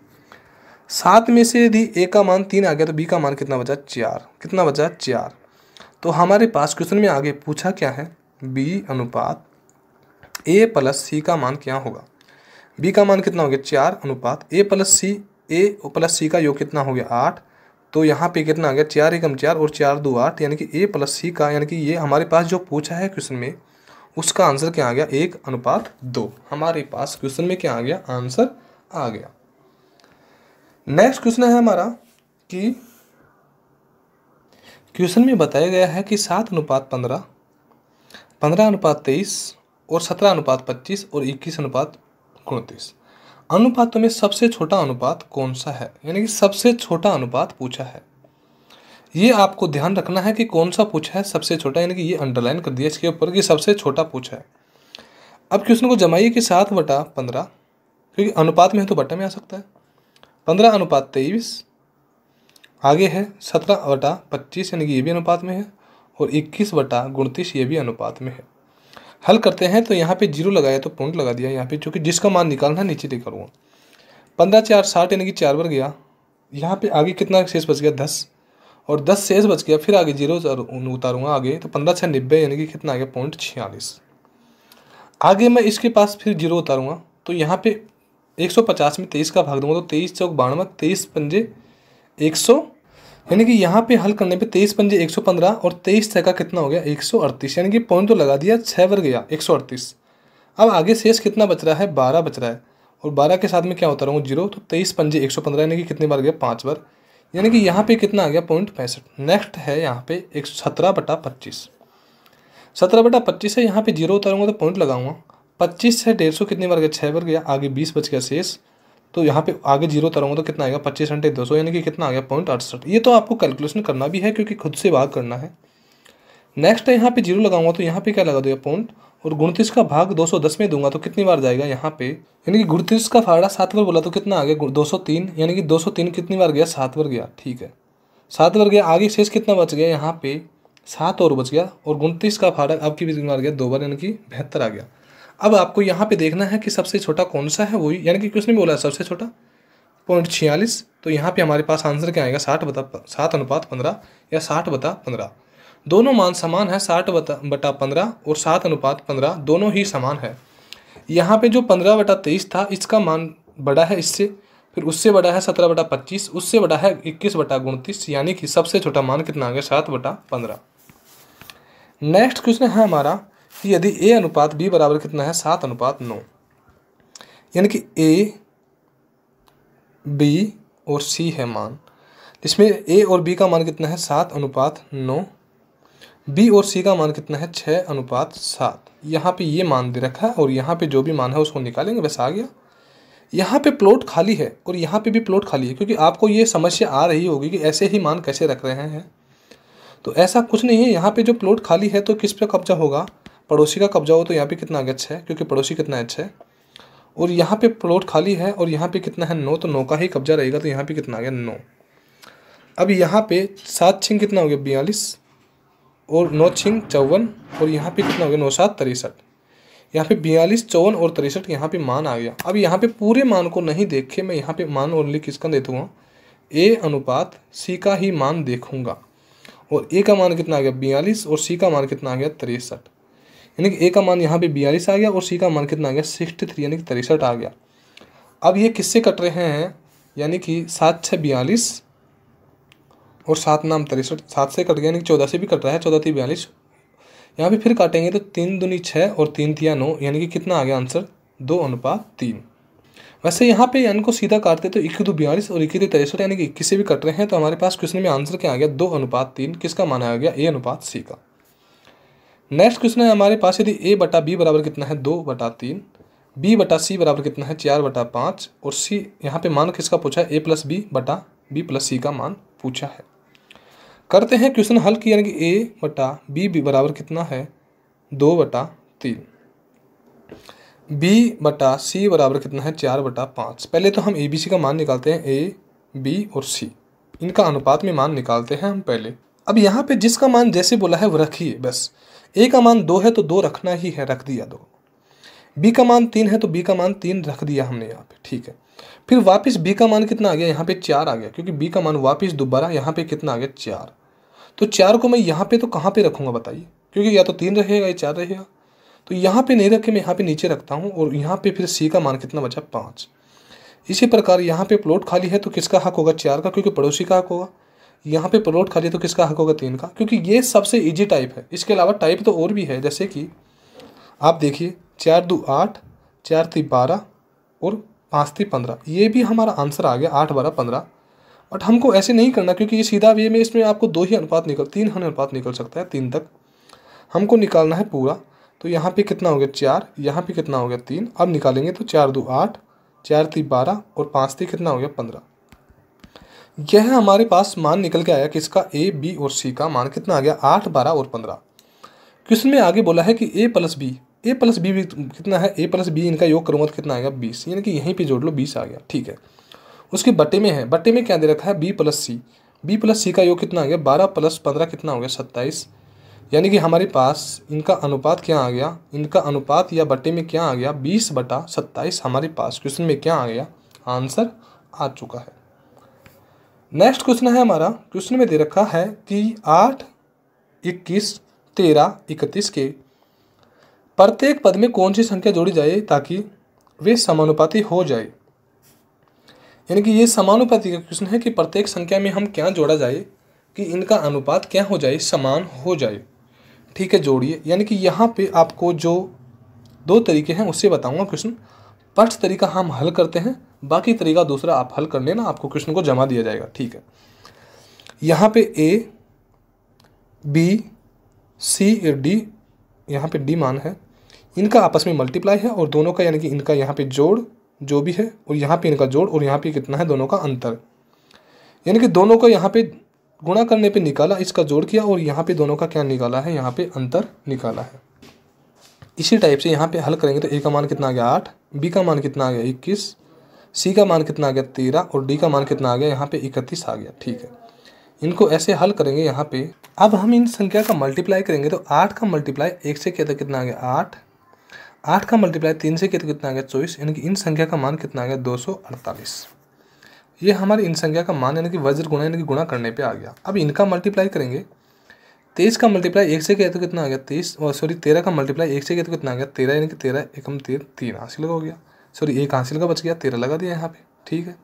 7 में से यदि ए का मान 3 आ गया तो बी का मान कितना बचा 4, कितना बचा 4। तो हमारे पास क्वेश्चन में आगे पूछा क्या है, बी अनुपात ए प्लस सी का मान क्या होगा। बी का मान कितना हो गया 4 अनुपात ए प्लस सी का योग कितना हो गया 8, तो यहाँ पे कितना आ गया 4 एकम 4 और 4 2 8, यानी कि ए प्लस सी का, यानी कि ये हमारे पास जो पूछा है क्वेश्चन में उसका आंसर क्या आ गया 1:2। हमारे पास क्वेश्चन में क्या आ गया आंसर आ गया। नेक्स्ट क्वेश्चन है हमारा कि क्वेश्चन में बताया गया है कि 7:15, 15:23 और 17:25 और 21:29 अनुपातों में सबसे छोटा अनुपात कौन सा है, यानी कि सबसे छोटा अनुपात पूछा है। ये आपको ध्यान रखना है कि कौन सा पूछा है सबसे छोटा, यानी कि ये अंडरलाइन कर दिया इसके ऊपर कि सबसे छोटा पूछा है। अब क्वेश्चन को जमाइए कि 7/15, क्योंकि अनुपात में है तो बटा में आ सकता है, 15:23, आगे है 17/25, यानी कि ये भी अनुपात में है, और 21/29 ये भी अनुपात में है। हल करते हैं तो यहाँ पे 0 लगाया तो पॉइंट लगा दिया यहाँ पे, क्योंकि जिसका मान निकालना है नीचे लिखा हुआ। 15 4 60, यानी कि 4 बार गया, यहाँ पे आगे कितना शेष बच गया 10, और 10 शेष बच गया, फिर आगे 0 उतारूंगा आगे, तो 15 6 90, यानी कि कितना आ गया 0.46। आगे मैं इसके पास फिर 0 उतारूंगा, तो यहाँ पे 150 में 23 का भाग दूंगा तो 23 चौक 92, 23 पंजे 100, यानी कि यहाँ पे हल करने पे 23 पंजे 115 और 23 छः का कितना हो गया 138, यानी कि पॉइंट तो लगा दिया 6 बार गया 138। अब आगे शेष कितना बच रहा है 12 बच रहा है, और 12 के साथ में क्या होता रहूँगा 0, तो 23 पंजे 115, यानी कि कितनी बार गया 5 बार, यानी कि यहाँ पे कितना आ गया 0.65। नेक्स्ट है यहाँ पे 17/25, 17/25 है, यहाँ पे 0 उतारूंगा तो पॉइंट लगाऊंगा, 25 से 150 कितनी बार गया 6 बार गया, आगे 20 बच गया शेष, तो यहाँ पे आगे 0 उतारूंगा तो कितना आएगा 25 × 200, यानी कि कितना आ गया 0.68। ये तो आपको कैलकुलेशन करना भी है क्योंकि खुद से भाग करना है। नेक्स्ट है यहाँ पे 0 लगाऊंगा तो यहाँ पे क्या लगा दूंगा पॉइंट, और 29 का भाग 210 में दूंगा तो कितनी बार जाएगा यहाँ पे, यानी कि 29 का फाड़ा 7 बार बोला तो कितना आ गया 203, यानी कि 203 कितनी बार गया 7 बार गया। ठीक है, 7 बार गया, आगे शेष कितना बच गया यहाँ पे 7 और बच गया, और 29 का फाड़ा अब की बार गया 2 बार, यानी कि 72 आ गया। अब आपको यहाँ पे देखना है कि सबसे छोटा कौन सा है, वही यानी कि किसने बोला है सबसे छोटा 0.46, तो यहाँ पे हमारे पास आंसर क्या आएगा 7/15 या 60/15। दोनों मान समान है, 60/15 और 7/15 दोनों ही समान है। यहाँ पे जो 15/23 था इसका मान बड़ा है इससे, फिर उससे बड़ा है 17/25, उससे बड़ा है 21/29, यानी कि सबसे छोटा मान कितना आ गया 7/15। नेक्स्ट क्वेश्चन है हमारा कि यदि A अनुपात B बराबर कितना है 7/9, यानी कि A, B और C है मान, इसमें A और B का मान कितना है 7/9, B और C का मान कितना है 6/7। यहाँ पे ये मान दे रखा है और यहाँ पे जो भी मान है उसको निकालेंगे, बस आ गया। यहाँ पे प्लॉट खाली है और यहाँ पे भी प्लॉट खाली है, क्योंकि आपको ये समस्या आ रही होगी कि ऐसे ही मान कैसे रख रहे हैं, तो ऐसा कुछ नहीं है। यहाँ पे जो प्लॉट खाली है तो किस पे कब्जा होगा, पड़ोसी का कब्जा हो, तो यहाँ पे कितना आ गया 6, क्योंकि पड़ोसी कितना है 6, और यहाँ पे प्लॉट खाली है और यहाँ पे कितना है 9, तो 9 का ही कब्जा रहेगा, तो यहाँ पे कितना आ गया 9। अब यहाँ पे 7×6 कितना हो गया 42, और 9×6 54, और यहाँ पे कितना हो गया 9×7 63। यहाँ पे 42, 54 और 63 यहाँ पे मान आ गया। अब यहाँ पे पूरे मान को नहीं देखे, मैं यहाँ पे मान ओनली किसका देता A अनुपात C का ही मान देखूंगा, और A का मान कितना आ गया 42 और C का मान कितना आ गया 63, यानी कि A का मान यहाँ पे 42 आ गया और C का मान कितना आ गया 63, यानी कि 63 आ गया। अब ये किससे कट रहे हैं, यानी कि 7×6 42 और 7×9 63, 7 से कट गया, यानी कि 14 से भी कट रहा है, 14×3 42। यहाँ पे फिर काटेंगे तो 3×2 6 और 3×3 9, यानी कि कितना आ गया आंसर 2/3। वैसे यहाँ पे n को सीधा काटते तो 21×2 42 और 21×3 63, यानी कि 21 से भी कट रहे हैं, तो हमारे पास क्वेश्चन में आंसर क्या आ गया 2/3, किसका मान आ गया A अनुपात C का। नेक्स्ट क्वेश्चन है हमारे पास, यदि A बटा B बराबर कितना है 2/3, B बटा C बराबर कितना है 4/5, और C यहाँ पे मान किसका पूछा है A प्लस B बटा B प्लस C का मान पूछा है। करते हैं क्वेश्चन हल की, यानी कि A बटा B बराबर कितना है 2/3, B बटा C बराबर कितना है 4/5। पहले तो हम ABC का मान निकालते हैं, A, B और C, इनका अनुपात में मान निकालते हैं हम पहले। अब यहाँ पे जिसका मान जैसे बोला है वो रखिए बस। A का मान 2 है तो 2 रखना ही है, रख दिया 2। B का मान 3 है तो B का मान 3 रख दिया हमने यहाँ पे, ठीक है। फिर वापस B का मान कितना आ गया, यहाँ पे 4 आ गया, क्योंकि B का मान वापस दोबारा यहाँ पे कितना आ गया 4। तो 4 को मैं यहाँ पे तो कहाँ पे रखूँगा बताइए, क्योंकि या तो 3 रहेगा या 4 रहेगा, तो यहाँ पे नहीं रखे, मैं यहाँ पे नीचे रखता हूँ, और यहाँ पे फिर C का मान कितना बचा 5। इसी प्रकार यहाँ पे प्लॉट खाली है तो किसका हक होगा 4 का, क्योंकि पड़ोसी का हक होगा। यहाँ पे प्लॉट खाली है तो किसका हक होगा 3 का, क्योंकि ये सबसे ईजी टाइप है। इसके अलावा टाइप तो और भी है, जैसे कि आप देखिए 4×2 8, 4×3 12 और 5×3 15, ये भी हमारा आंसर आ गया 8×12 15। बट हमको ऐसे नहीं करना, क्योंकि ये सीधा वे में इसमें आपको 2 ही अनुपात निकल 3 अनुपात निकल सकता है, 3 तक हमको निकालना है पूरा। तो यहाँ पे कितना हो गया 4, यहाँ पे कितना हो गया 3। अब निकालेंगे तो 4×2 8, 4×3 12 और 5×3 कितना हो गया 15। यह हमारे पास मान निकल के आया किसका A, B और C का मान कितना आ गया 8, 12 और 15। क्वेश्चन में आगे बोला है कि A प्लस B भी कितना है, A प्लस B इनका योग करूँगा तो कितना आएगा 20, यानी कि यहीं पे जोड़ लो 20 आ गया, ठीक है। उसके बट्टे में है, बट्टे में क्या दे रखा है B प्लस C का योग कितना आ गया 12 + 15 कितना हो गया 27, यानी कि हमारे पास इनका अनुपात क्या आ गया, इनका अनुपात या बट्टे में क्या आ गया 20/27। हमारे पास क्वेश्चन में क्या आ गया आंसर आ चुका है। नेक्स्ट क्वेश्चन है हमारा, क्वेश्चन में दे रखा है कि 8, 21, 13, 31 के प्रत्येक पद में कौन सी संख्या जोड़ी जाए ताकि वे समानुपाती हो जाए। यानी कि ये समानुपाती का क्वेश्चन है कि प्रत्येक संख्या में हम क्या जोड़ा जाए कि इनका अनुपात क्या हो जाए, समान हो जाए, ठीक है। जोड़िए, यानी कि यहाँ पे आपको जो 2 तरीके हैं उससे बताऊंगा क्वेश्चन। फर्स्ट तरीका हम हल करते हैं, बाकी तरीका दूसरा आप हल कर लेना, आपको क्वेश्चन को जमा दिया जाएगा, ठीक है। यहाँ पे A, B, C और D, यहाँ पे D मान है, इनका आपस में मल्टीप्लाई है और दोनों का यानी कि इनका यहाँ पे जोड़ जो भी है, और यहाँ पे इनका जोड़, और यहाँ पे कितना है दोनों का अंतर, यानी कि दोनों को यहाँ पे गुणा करने पे निकाला, इसका जोड़ किया और यहाँ पे दोनों का क्या निकाला है, यहाँ पे अंतर निकाला है। इसी टाइप से यहाँ पे हल करेंगे तो ए का मान कितना आ गया 8, बी का मान कितना आ गया 21, सी का मान कितना आ गया 13 और डी का मान कितना आ गया यहाँ पे 31 आ गया। ठीक है, इनको ऐसे हल करेंगे यहाँ पे। अब हम इन संख्या का मल्टीप्लाई करेंगे तो 8 का मल्टीप्लाई 1 से किया तो कितना आ गया 8, 8 का मल्टीप्लाई 3 से किया तो कितना आ गया 24, यानी कि इन संख्या का मान कितना आ गया 248। ये हमारी इन संख्या का मान यानी कि वज्र गुणा यानी कि गुणा करने पे आ गया। अब इनका मल्टीप्लाई करेंगे, 23 का मल्टीप्लाई 1 से किया तो कितना आ गया 30, और सॉरी 13 का मल्टीप्लाई 1 से किया तो कितना आ गया 13, यानी कि 13 एकम 13, 3 हासिल हो गया, सॉरी 1 हासिल का बच गया, 13 लगा दिया यहाँ पे। ठीक है,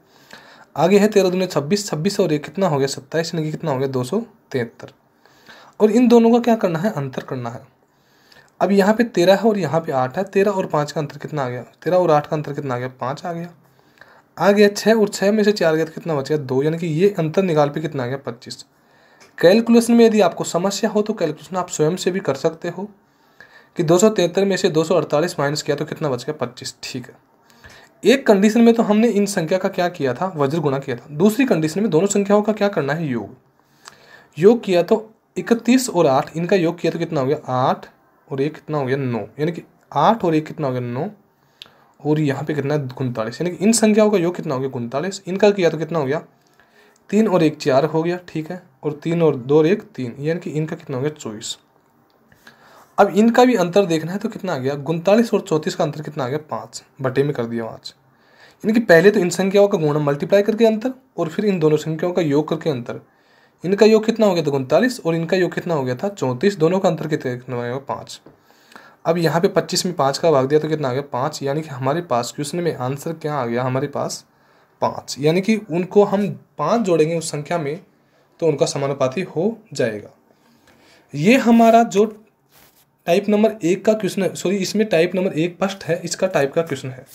आगे है 13 दूनी 26, 26 और 1 कितना हो गया 27, यानी कि कितना हो गया 273। और इन दोनों का क्या करना है, अंतर करना है। अब यहाँ पे 13 है और यहाँ पे 8 है, 13 और 5 का अंतर कितना आ गया, 13 और 8 का अंतर कितना आ गया 5 आ गया। आ गया 6 और 6 में से 4 गया तो कितना बच गया 2, यानी कि ये अंतर निकाल पे कितना आ गया 25। कैलकुलेशन में यदि आपको समस्या हो तो कैलकुलेशन आप स्वयं से भी कर सकते हो कि 273 में से 248 माइनस किया तो कितना बच गया 25। ठीक है, एक कंडीशन में तो हमने इन संख्या का क्या किया था, वज्र गुणा किया था। दूसरी कंडीशन में दोनों संख्याओं का क्या करना है, योग। योग किया तो 31 और 8 इनका योग किया तो कितना हो गया 8 और 1 कितना हो गया 9, यानी कि 8 और 1 कितना हो गया 9 और यहाँ पे कितना है 39, यानी कि इन संख्याओं का योग कितना हो गया 39। इनका किया तो कितना हो गया 3 और 1 4 हो गया। ठीक है, और 3 और 2 और 1 3, यानी कि इनका कितना हो गया 24। अब इनका भी अंतर देखना है तो कितना आ गया 39 और 34 का अंतर कितना आ गया 5 बटे में कर दिया 5, यानी कि पहले तो इन संख्याओं का गुणा मल्टीप्लाई करके अंतर और फिर इन दोनों संख्याओं का योग करके अंतर। इनका योग कितना हो गया था 39 और इनका योग कितना हो गया था 34, दोनों का अंतर कितना हो गया 5। अब यहाँ पे 25 में 5 का भाग दिया तो कितना आ गया 5, यानी कि हमारे पास क्वेश्चन में आंसर क्या आ गया हमारे पास 5, यानी कि उनको हम 5 जोड़ेंगे उस संख्या में तो उनका समानुपाती हो जाएगा। ये हमारा जो टाइप नंबर 1 का क्वेश्चन है, सॉरी इसमें टाइप नंबर 1 फर्स्ट है, इसका टाइप का क्वेश्चन है।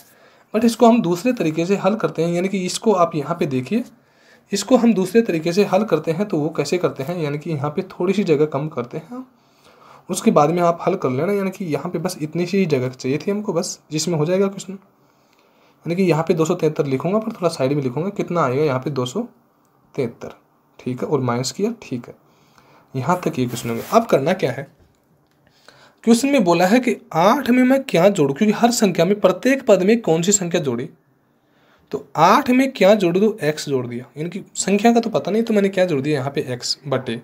बट इसको हम दूसरे तरीके से हल करते हैं, यानी कि इसको आप यहाँ पे देखिए, इसको हम दूसरे तरीके से हल करते हैं। तो वो कैसे करते हैं, यानी कि यहाँ पे थोड़ी सी जगह कम करते हैं, उसके बाद में आप हल कर लेना। यानी कि यहाँ पे बस इतनी सी जगह चाहिए थी हमको बस, जिसमें हो जाएगा क्वेश्चन। यानी कि यहाँ पे 273 लिखूंगा पर थोड़ा साइड में लिखूंगा, कितना आएगा यहाँ पे 273। ठीक है, और माइनस किया। ठीक है, यहाँ तक ये क्वेश्चन हो गया। अब करना क्या है, क्वेश्चन में बोला है कि 8 में मैं क्या जोड़ूं, क्योंकि हर संख्या में प्रत्येक पद में कौन सी संख्या जोड़ी, तो 8 में क्या जोड़ दो, x जोड़ दिया। यानी कि संख्या का तो पता नहीं तो मैंने क्या जोड़ दिया यहाँ पे x बटे।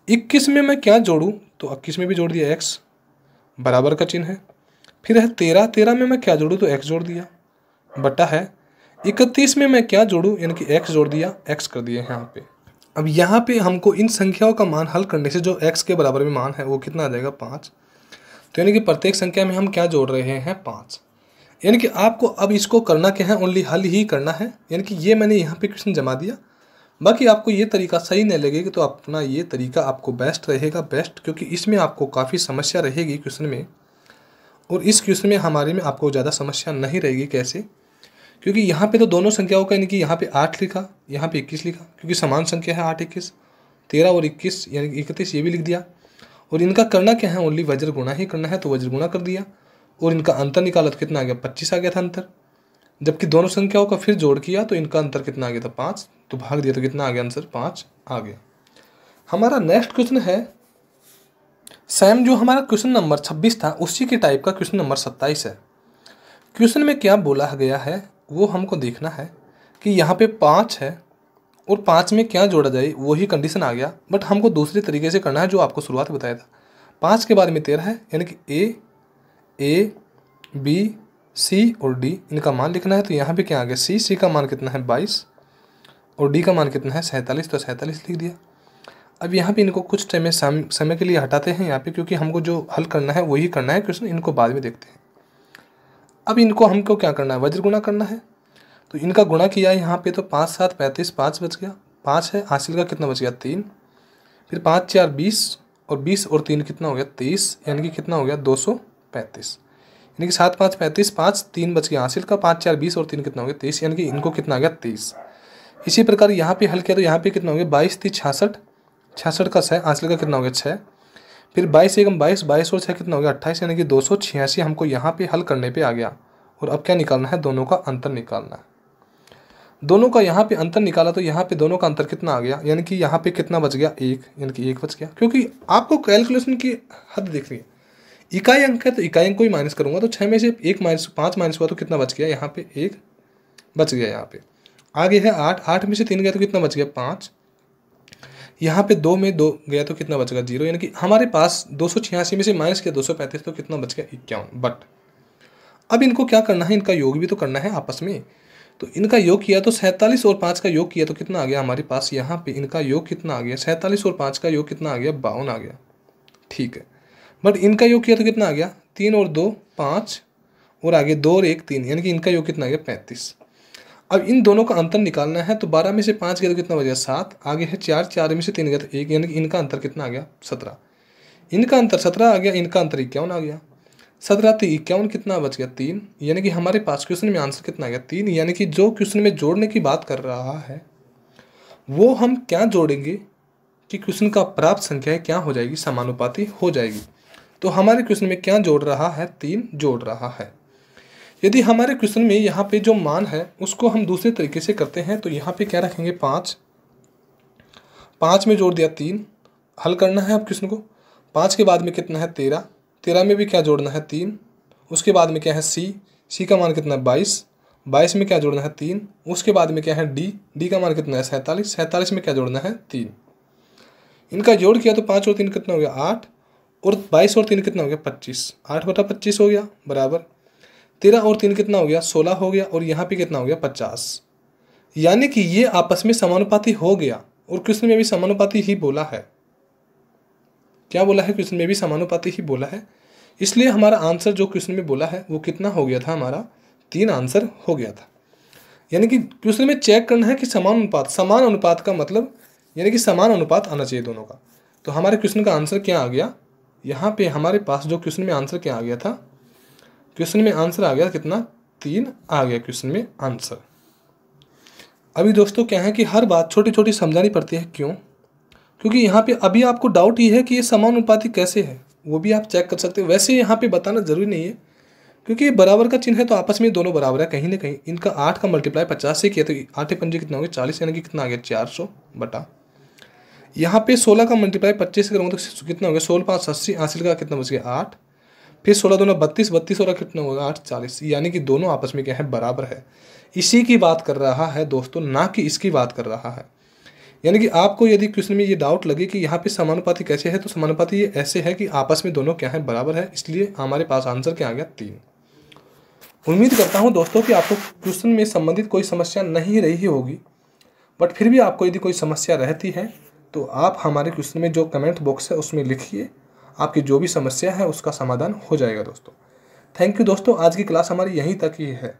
21 में मैं क्या जोड़ूं, तो 21 में भी जोड़ दिया x, बराबर का चिन्ह है। फिर है 13 में मैं क्या जोड़ूं, तो x जोड़ दिया, बटा है। 31 में मैं क्या जोड़ूं, यानी कि x जोड़ दिया, x कर दिया यहाँ पे। अब यहाँ पे हमको इन संख्याओं का मान हल करने से जो x के बराबर में मान है वो कितना आ जाएगा 5। तो यानी कि प्रत्येक संख्या में हम क्या जोड़ रहे हैं 5। यानी कि आपको अब इसको करना क्या है, ओनली हल ही करना है। यानी कि ये मैंने यहाँ पे क्वेश्चन जमा दिया, बाकी आपको ये तरीका सही नहीं लगेगा तो अपना ये तरीका आपको बेस्ट रहेगा, बेस्ट, क्योंकि इसमें आपको काफ़ी समस्या रहेगी क्वेश्चन में। और इस क्वेश्चन में हमारे में आपको ज़्यादा समस्या नहीं रहेगी। कैसे, क्योंकि यहाँ पे तो दोनों संख्याओं का यानी कि यहाँ पे 8 लिखा, यहाँ पे 21 लिखा, क्योंकि समान संख्या है 8 21, 13 और 21 यानी कि 31 ये भी लिख दिया। और इनका करना क्या है, ओनली वज्र गुणा ही करना है, तो वज्र गुणा कर दिया। और इनका अंतर निकाला तो कितना आ गया 25 आ गया था अंतर। जबकि दोनों संख्याओं का फिर जोड़ किया तो इनका अंतर कितना आ गया था 5, तो भाग दिया तो कितना आ गया आंसर 5 आ गया। हमारा नेक्स्ट क्वेश्चन है सेम जो हमारा क्वेश्चन नंबर 26 था उसी के टाइप का क्वेश्चन नंबर 27 है। क्वेश्चन में क्या बोला गया है वो हमको देखना है कि यहाँ पे 5 है और 5 में क्या जोड़ा जाए, वही कंडीशन आ गया। बट हमको दूसरे तरीके से करना है जो आपको शुरुआत बताया था। 5 के बाद में 13 है, यानी कि ए बी सी और डी इनका मान लिखना है। तो यहाँ पे क्या आ गया सी का मान कितना है 22 और डी का मान कितना है 47, तो 47 लिख दिया। अब यहाँ पे इनको कुछ टाइम में समय के लिए हटाते हैं यहाँ पे, क्योंकि हमको जो हल करना है वही करना है क्वेश्चन, इनको बाद में देखते हैं। अब इनको हमको क्या करना है, वज्र गुणा करना है। तो इनका गुणा किया यहाँ पे तो 5 7 35, 5 बच गया, 5 है, हासिल का कितना बच गया 3, फिर 5 4 20 और 20 और 3 कितना हो गया 23, यानी कि कितना हो गया 235, यानी कि 7 5 35, 5 3 बच गया हासिल का, 5 4 20 और 3 कितना हो गया 23, यानी कि इनको कितना आ गया 23। इसी प्रकार यहाँ पे हल किया तो यहाँ पे कितना हो गया 22 3 66, 66 का 6, हासिल का कितना हो गया 6, फिर 22 एकम 22, 22 और 6 कितना हो गया 28, यानी कि 286 हमको यहाँ पे हल करने पे आ गया। और अब क्या निकालना है, दोनों का अंतर निकालना है। दोनों का यहाँ पे अंतर निकाला तो यहाँ पे दोनों का अंतर कितना आ गया, यानी कि यहाँ पे कितना बच गया, 1, यानी कि 1 बच गया। क्योंकि आपको कैलकुलेशन की हद देखनी है, इकाई अंक है तो इकाई अंक को ही माइनस करूँगा, तो 6 में से 5 माइनस हुआ तो कितना बच गया, यहाँ पे 1 बच गया। यहाँ पे आगे है 8 में से 3 गया तो कितना बच गया, 5। यहाँ पे 2 में 2 गया तो कितना बच गया, 0, यानी कि हमारे पास 286 में से माइनस किया 235 तो कितना बच गया, 51। बट अब इनको क्या करना है, इनका योग भी तो करना है आपस में। तो इनका योग किया तो 47 और 5 का योग किया तो कितना आ गया हमारे पास, यहाँ पे इनका योग कितना आ गया, 47 और 5 का योग कितना आ गया, 52 आ गया। ठीक है, बट इनका योग किया तो कितना आ गया, 3 और 2 5 और आगे 2 और 1 3, यानी कि इनका योग कितना आ गया, 35। अब इन दोनों का अंतर निकालना है, तो 12 में से 5 गया तो कितना बच गया, 7। आगे है 4 में से 3 गया तो 1, यानी कि इनका अंतर कितना आ गया, 17। इनका अंतर 17 आ गया, इनका अंतर 51 आ गया। 17 तो 51 कितना बच गया, 3, यानी कि हमारे पास क्वेश्चन में आंसर कितना आ गया, 3। यानी कि जो क्वेश्चन में जोड़ने की बात कर रहा है वो हम क्या जोड़ेंगे कि क्वेश्चन का प्राप्त संख्या क्या हो जाएगी, समानुपाती हो जाएगी। तो हमारे क्वेश्चन में क्या जोड़ रहा है, 3 जोड़ रहा है। यदि हमारे क्वेश्चन में यहाँ पे जो मान है उसको हम दूसरे तरीके से करते हैं, तो यहाँ पे क्या रखेंगे, 5 में जोड़ दिया 3, हल करना है अब क्वेश्चन को। 5 के बाद में कितना है, 13 में भी क्या जोड़ना है, 3। उसके बाद में क्या है, सी का मान कितना है, 22 में क्या जोड़ना है, 3। उसके बाद में क्या है, डी का मान कितना है, 47 में क्या जोड़ना है, 3। इनका जोड़ किया तो 5 और 3 कितना हो गया, 8, और 22 और 3 कितना हो गया, 25। 8/25 हो गया बराबर 13 और 3 कितना हो गया, 16 हो गया, और यहाँ पे कितना हो गया, 50। यानी कि ये आपस में समानुपाती हो गया, और क्वेश्चन में भी समानुपाती ही बोला है। क्या बोला है, क्वेश्चन में भी समानुपाती ही बोला है, इसलिए हमारा आंसर जो क्वेश्चन में बोला है वो कितना हो गया था, हमारा 3 आंसर हो गया था। यानी कि क्वेश्चन में चेक करना है कि समान अनुपात का मतलब यानी कि समान अनुपात आना चाहिए दोनों का। तो हमारे क्वेश्चन का आंसर क्या आ गया, यहाँ पे हमारे पास जो क्वेश्चन में आंसर क्या आ गया था, क्वेश्चन में आंसर आ गया कितना, 3 आ गया क्वेश्चन में आंसर। अभी दोस्तों क्या है कि हर बात छोटी छोटी समझानी पड़ती है, क्यों, क्योंकि यहाँ पे अभी आपको डाउट ये है कि ये समानुपाती कैसे है, वो भी आप चेक कर सकते हो। वैसे यहाँ पे बताना जरूरी नहीं है, क्योंकि ये बराबर का चिन्ह है तो आपस में दोनों बराबर है कहीं ना कहीं। इनका 8 का मल्टीप्लाई 50 से किया तो 8 पंजे कितना हो गया, 40, यानी कि कितना आ गया, 400 बटा। यहाँ पे 16 का मल्टीप्लाई 25 से करूँगा तो कितना हो गया, 16 5 80, हासिल का कितना बच गया, 8। फिर 16 दूना 32, 32 और कितना होगा, 8 40, यानी कि दोनों आपस में क्या है, बराबर है। इसी की बात कर रहा है दोस्तों, ना कि इसकी बात कर रहा है। यानी कि आपको यदि क्वेश्चन में ये डाउट लगे कि यहाँ पे समानुपाती कैसे है, तो समानुपाती ये ऐसे है कि आपस में दोनों क्या है, बराबर है, इसलिए हमारे पास आंसर क्या आ गया, 3। उम्मीद करता हूँ दोस्तों कि आपको क्वेश्चन में संबंधित कोई समस्या नहीं रही होगी, बट फिर भी आपको यदि कोई समस्या रहती है तो आप हमारे क्वेश्चन में जो कमेंट बॉक्स है उसमें लिखिए, आपकी जो भी समस्या है उसका समाधान हो जाएगा दोस्तों। थैंक यू दोस्तों, आज की क्लास हमारी यहीं तक ही है।